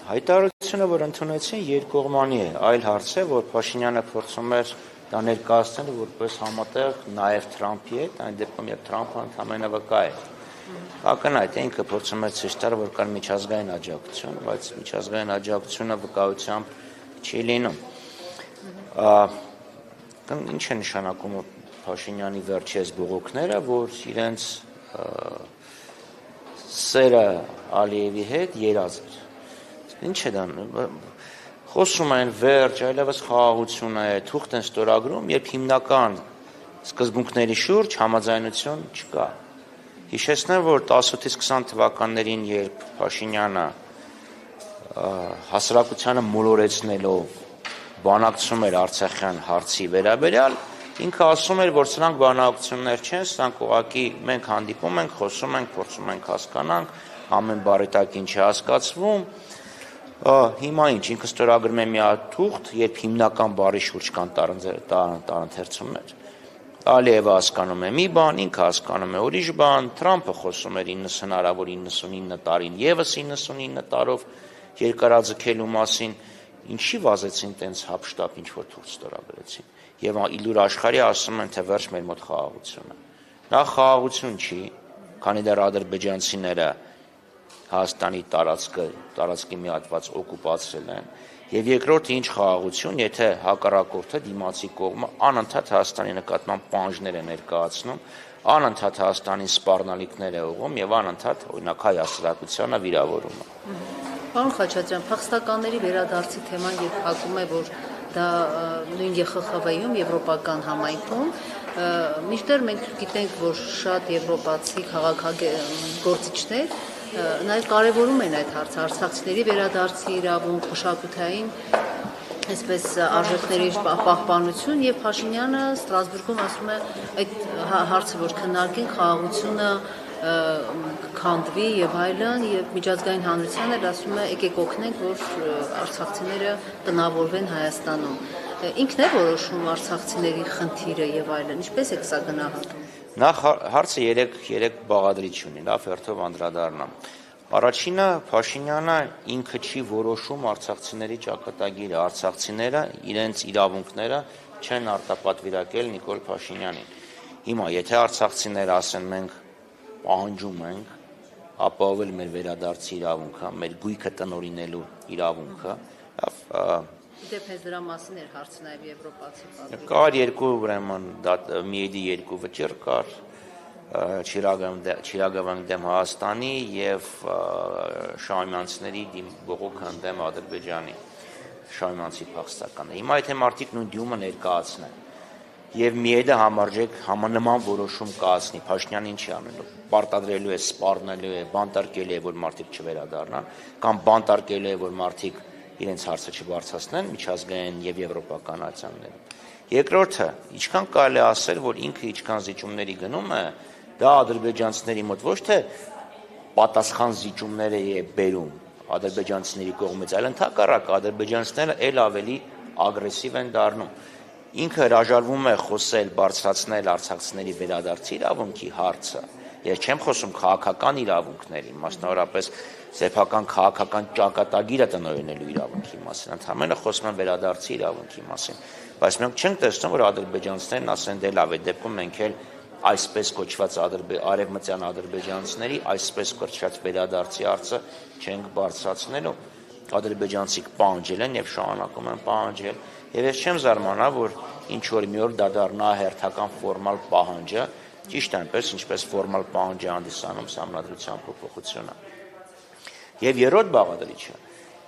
Հայտարարությունը, որ ընդունեցին, երկկողմանի է, այլ հարց է, որ Փաշինյանը փորձում էր դա ներկայացնել որպես համատեղ նաև Թրամփի հետ, այն դեպքում երբ Թրամփը ընդամենը վկա է։ Ակնհայտ է, ինքը փորձում է ցույց տալ, որ կան միջազգային աջակցություն, բայց միջազգային աջակցությունը վկայությամբ չի լինում։ Ինչ է նշանակում Փաշինյանի վերջերս բողոքները, որ իրենց սերը Ալիևի հետ երազ էր։ Ինչ է դա, խոսում են վերջ, այլևս խաղաղություն է, թուղթ են ստորագրում, երբ հիմնական սկզբունքների շուրջ համաձայնություն չկա։ Հիշեցնեմ, որ 18-ից 20 թվականներին, երբ Փաշինյանը հասարակությանը մոլորեցնելով բանակցում էր Արցախյան հարցի վերաբերյալ, ինքը ասում էր, որ սրանք բանակցություններ չեն, սրանք ուղղակի մենք հանդիպում ենք, խոսում ենք, փորձում ենք հասկանանք, ամեն բառի տակ ինչ է հասկացվում։ Հիմա ինչ, ինքը ստորագրում է մի հատ թուղթ, երբ հիմնական բառի շուրջ կան տարընթերցումներ։ Ալիևը հասկանում է մի բան, ինքը հասկանում է ուրիշ բան, Թրամփը խոսում էր 90 հնարավոր 99 տարին, եւս 99 տարով երկարաձգելու մասին, ինչի վազեցին տենց հապշտապ ինչ որ թուղթ ստորագրեցին։ Եվ իլուր աշխարհի ասում են, թե վերջ մեր մոտ խաղաղությունը։ Նա խաղաղություն չի, քանի դեռ ադրբեջանցիները Հայաստանի տարածքի մի հատված օկուպացրել են, եւ երկրորդը ինչ խաղաղություն, եթե հակառակորդը դիմացի կողմը անընդհատ Հայաստանի նկատմամբ պահանջներ է ներկայացնում, անընդհատ Հայաստանին սպառնալիքներ է ուղղում եւ անընդհատ օրինակ հայ հասարակությանը վիրավորում է։ Պարոն Խաչատրյան, փախստականների վերադարձի թեման երբ հակում է, որ դա նույն ԵԽԽՎ-ում եվրոպական համայնքում, մինչդեռ մենք գիտենք, որ շատ եվրոպացի քաղաքագործիչներ նաև կարևորում են այդ հարցը, արցախցիների վերադարձի իրավունք, մշակութային այսպես արժեքների պահպանություն եւ Փաշինյանը Ստրասբուրգում ասում է այդ հարցը, որ քննարկեն խաղաղությունը քանդվի եւ այլն եւ միջազգային հանրությանն էլ ասում է եկեք օգնենք, որ արցախցիները տնավորվեն Հայաստանում։ Ինքն է որոշում արցախցիների խնդիրը եւ այլն, ինչպես է սա գնահատում։ Նախ հարցը երեք բաղադրիչ ունի, լավ հերթով անդրադառնամ։ Առաջինը Փաշինյանը ինքը չի որոշում արցախցիների ճակատագիրը, արցախցիները իրենց իրավունքները չեն արտապատվիրակել Նիկոլ Փաշինյանին։ Հիմա եթե արցախցիները ասեն մենք պահանջում ենք ապահովել մեր վերադարձի իրավունքը, մեր գույքը տնօրինելու իրավունքը, Դեպ հենց դրա մասին էր հարցը նաև եվրոպացի պատվիրակություն։ Կար երկու ուրեմն միեդի երկու վճիռ կար Չիրագավան դեմ Հայաստանի եւ շահումյանցիների բողոքը դեմ Ադրբեջանի շահումյանցի փախստականները։ Հիմա եթե մարդիկ նույն դյումը ներկայացնեն եւ միեդը համարժեք համանման որոշում կայացնի, Փաշինյանը ինչ է անելու, պարտադրելու է, սպառնելու է, բանտարկելու է, որ մարդիկ չվերադառնան, կամ բանտարկելու է, որ մարդիկ իրենց հարցը չբարձրացնեն միջազգային եւ եվրոպական ատյաններում։ Երկրորդը, ինչքան կարելի է ասել, որ ինքը ինչքան զիջումների գնում է, դա ադրբեջանցիների մոտ ոչ թե պատասխան զիջումներ է բերում ադրբեջանցիների կողմից, այլ ընդհակառակը ադրբեջանցիները ել ավելի ագրեսիվ են դառնում։ Ինքը հրաժարվում է խոսել, բարձրացնել արցախցիների վերադարձի իրավունքի հարցը։ Ես չեմ խոսում քաղաքական իրավունքների, մասնավորապես սեփական քաղաքական ճակատագիրը տնօրինելու իրավունքի մասին, ընդհանրապես խոսում եմ վերադարձի իրավունքի մասին, բայց մենք չենք տեսնում, որ ադրբեջանցիներն ասեն դե լավ է, դեպքում մենք էլ այսպես կոչված արևմտյան ադրբեջանցիների այսպես կոչված վերադարձի հարցը չենք բարձրացնելու։ Ադրբեջանցիք պահանջել են եւ շարունակում են պահանջել, եւ ես չեմ զարմանա, որ ինչ որ մի օր դա դառնա հերթական ֆորմալ պահանջը, ճիշտ այնպես, ինչպես ֆորմալ պահանջ է հանդիսանում սահմանադրության փոփոխությունը։ Եվ երրորդ բաղադրիչը,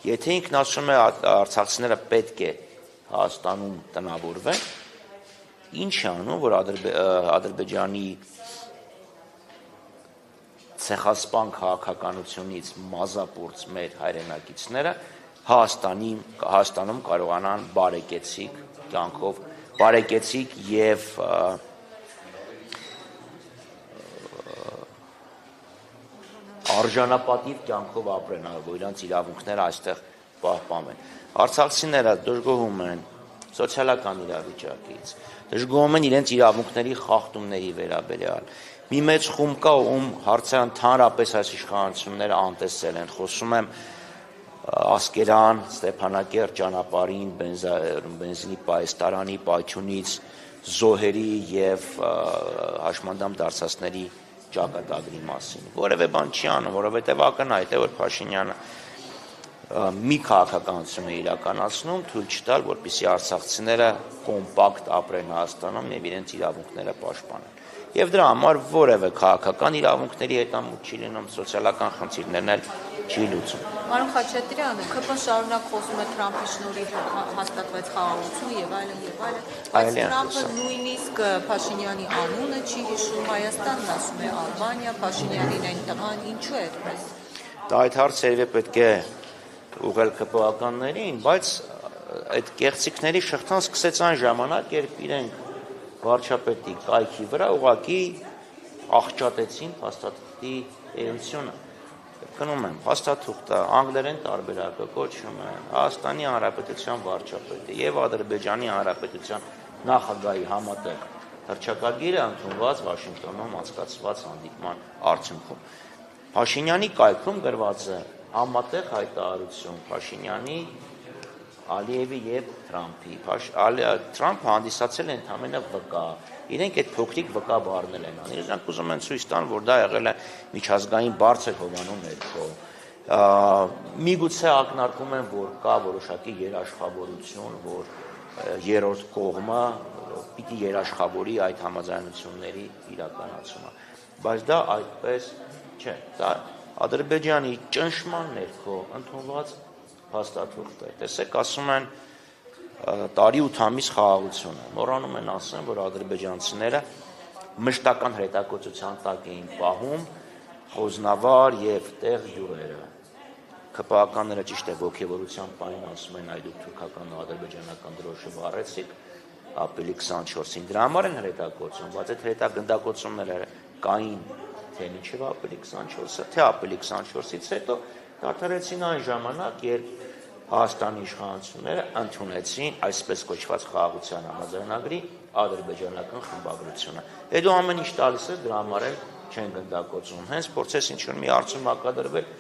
եթե ինքն ասում է արցախցիները պետք է Հայաստանում տնավորվեն, ինչ է անում, որ Ադրբեջանի ցեղասպան քաղաքականությունից մազապուրծ մեր հայրենակիցները Հայաստանում կարողանան բարեկեցիկ կյանքով, բարեկեցիկ եւ արժանապատիվ կյանքով ապրեն, որ իրենց իրավունքները այստեղ պահպանեն։ Արցախցիները դժգոհում են սոցիալական իրավիճակից, դժգոհում են իրենց իրավունքների խախտումների վերաբերյալ։ Մի մեծ խումբ կա, ում հարցը ընդհանրապես այս իշխանությունները անտեսել են, խոսում եմ Ասկերան, Ստեփանակերտ ճանապարհին բենզինի պայստարանի պայթյունից զոհերի եւ հաշմանդամ դարձածների ճակատագրի մասին։ Որևէ բան չի անում, որովհետեւ ակնհայտ է, որ Փաշինյանը մի քաղաքականություն է իրականացնում, թույլ չտալ, որպեսզի արցախցիները կոմպակտ ապրեն Հայաստանում եւ իրենց իրավունքները պաշտպանեն։ Եվ դրա համար որևէ քաղաքական իրավունքների հետամուտ չի լինում, սոցիալական խնդիրներն էլ չի լուծում։ Պարոն Խաչատրյան, ԿՊ-ն շարունակ խոսում է Թրամփի շնորհիվ հաստատվեց խաղաղություն եւ այլն եւ այլն։ Բայց Թրամփը նույնիսկ Փաշինյանի անունը չի հիշում, Հայաստանն ասում է Ալբանիա, Փաշինյանին այն տղան, ինչու է այդպես։ Դա այդ հարցը պետք է ուղղել ԿՊ-ականներին, բայց այդ կեղծիքների շղթան սկսեց այն ժամանակ, երբ իրենք վարչապետի կայքի վրա ուղղակի աղճատեցին փաստաթղթի էությունը։ Կնում եմ, փաստաթուղթը անգլերեն տարբերակը կոչվում է Հայաստանի Հանրապետության վարչապետը եւ Ադրբեջանի Հանրապետության նախագահի համատեղ հռչակագիրը ընդունված Վաշինգտոնում անցկացված հանդիպման արդյունքում։ Փաշինյանի կայքում գրված է համատեղ հայտարարություն Փաշինյանի, Ալիևի եւ Թրամփի։ Թրամփը հանդիսացել է ընդամենը վկա։ Իրենք այդ փոքրիկ վկա բառնել են անում։ Իրենք ուզում են ցույց տան, որ դա եղել է միջազգային բարձր հովանու ներքո։ Միգուցե ակնարկում են, որ կա որոշակի երաշխավորություն, որ երրորդ կողմը պիտի երաշխավորի այդ համաձայնությունների իրականացումը։ Բայց դա այդպես չէ։ Դա Ադրբեջանի ճնշման ներքո ընդունված փաստաթուղթ է։ Տեսեք, ասում են տարի 8 ամիս խաղաղությունը։ Մոռանում են ասեն, որ ադրբեջանցիները մշտական հրետակոծության տակ էին պահում խոզնավար եւ տեղ յուղերը։ ԿՊ-ականները ճիշտ է ոգևորության պայն ասում են, այ դուք թուրքական ու ադրբեջանական դրոշը վառեցիք ապրիլի 24-ին։ Դրա համար են հրետակոծում, բայց այդ հրետակոծումները կային թե մինչև ապրիլի 24-ը, թե ապրիլի 24-ից հետո դադարեցին այն ժամանակ, երբ Հայաստանի իշխանությունները ընդունեցին այսպես կոչված խաղաղության համաձայնագրի ադրբեջանական խմբագրությունը։ Հետո ամեն ինչ տալիս է, դրա համար էլ չեն գնդակոծում։ Հենց փորձես ինչ-որ մի արդյունք մակադրվել,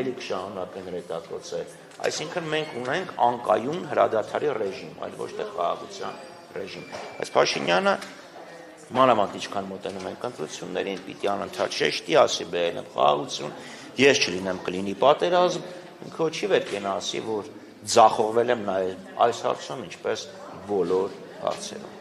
ելի կշարունակեն հրետակոծել։ Այսինքն մենք ունենք անկայուն հրադադարի ռեժիմ, այլ ոչ թե խաղաղության ռեժիմ։ Բայց Փաշինյանը մանավանդ ինչքան մոտենում ենք ընտրություններին, պիտի անընդհատ շեշտի ասի բերել եմ խաղաղություն, ես չլինեմ կլինի պատերազմ, ինքը չի պետք է ասի, որ ձախողվել եմ նաև այս հարցում, ինչպես բոլոր հարցերում։